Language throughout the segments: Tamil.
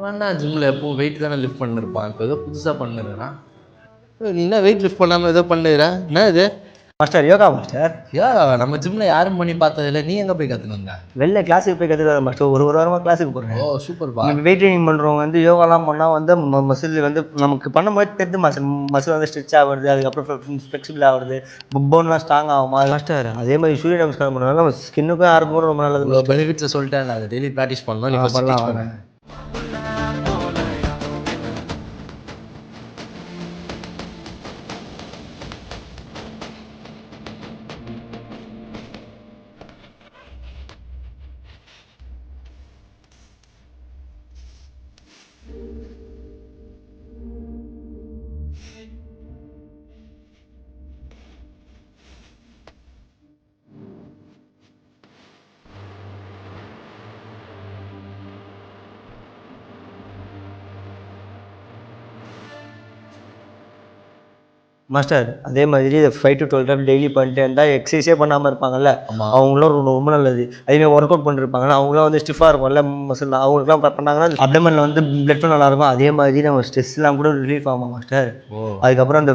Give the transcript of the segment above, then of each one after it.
வேணா ஜிம்மில் எப்பவும் வெயிட் தானே லிஃப்ட் பண்ணிருப்பான். இப்போ ஏதோ புதுசாக பண்ணுறேன்னா நீ என்ன வெயிட் லிஃப்ட் பண்ணாமல் ஏதோ பண்ணுறா? என்ன இது மாஸ்டர்? யோகா மாஸ்டர். யோகா நம்ம ஜிம்மில் யாரும் பண்ணி பார்த்ததில்ல. நீ எங்கே போய் கற்றுன்னு வந்த? வெளில கிளாஸுக்கு போய் கற்றுக்க மாஸ்டர். ஒரு வாரமாக கிளாஸுக்கு போகிறேன். ஓ சூப்பர்ப்பா. வெயிட் ட்ரைனிங் பண்ணுறவங்க வந்து யோகாலாம் பண்ணால் வந்து மசில் வந்து நமக்கு பண்ணும்போது தெரிஞ்சு மசில் வந்து ஸ்ட்ரெச் ஆகுது, அதுக்கப்புறம் ஃப்ளெக்சிபிள் ஆகுது, போன்லாம் ஸ்ட்ராங் ஆகுமா மாஸ்டர். அதே மாதிரி சூரிய நமஸ்காரம் பண்ணுறாங்க, நம்ம ஸ்கின்னுக்கும் ஆரம்பம் ரொம்ப நல்லது. இவ்வளோ பெனிஃபிட்ஸை சொல்லிட்டேன். அதை டெய்லி ப்ராக்டிஸ் பண்ணணும். நீ பண்ணலாம். மாஸ்டர் அதே மாதிரி 5 to 12 டைம் டெய்லி பண்ணிட்டு இருந்தால் எக்ஸசைஸே பண்ணாமல் இருப்பாங்கல்ல, அவங்களும் ரொம்ப நல்லது. அதேமாதிரி ஒர்க் அவுட் பண்ணிருப்பாங்கன்னா அவங்களாம் வந்து ஸ்டிஃபாக இருக்கும்ல மசில், அவங்களுக்குலாம் பண்ணாங்கன்னா அப்டமனில் வந்து பிளட் ஃப்ளோ நல்லாயிருக்கும். அதே மாதிரி நம்ம ஸ்ட்ரெஸ்லாம் கூட ரிலீஃப் ஆகுமா மாஸ்டர். அதுக்கப்புறம் அந்த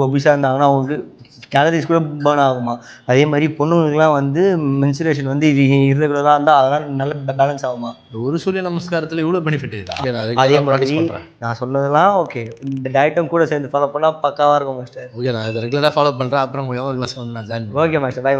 ஒபிஸாக இருந்தாங்கன்னா அவங்களுக்கு கேலரிஸ் கூட பேர்ன் ஆகுமா. அதே மாதிரி பொண்ணுங்களுக்குலாம் வந்து மென்சுரேஷன் வந்து இர்ரெகுலராக இருந்தால் அதெல்லாம் நல்ல பேலன்ஸ் ஆகுமா. ஒரு சூரிய நமஸ்காரத்தில் இவ்வளோ பெனிஃபிட் இருக்கா? அதே மாதிரி நான் சொன்னதெல்லாம் ஓகே, இந்த டயட்டும் கூட சேர்ந்து ஃபாலோ பண்ணால் பக்காவாக இருக்கும் மாஸ்டர். ஓகே, நான் இதை ரெகுலராக ஃபாலோ பண்ணுறேன். அப்புறம் யோகா கிளாஸ் வந்து நான் ஜாயின். ஓகே மாஸ்டர், பாய்.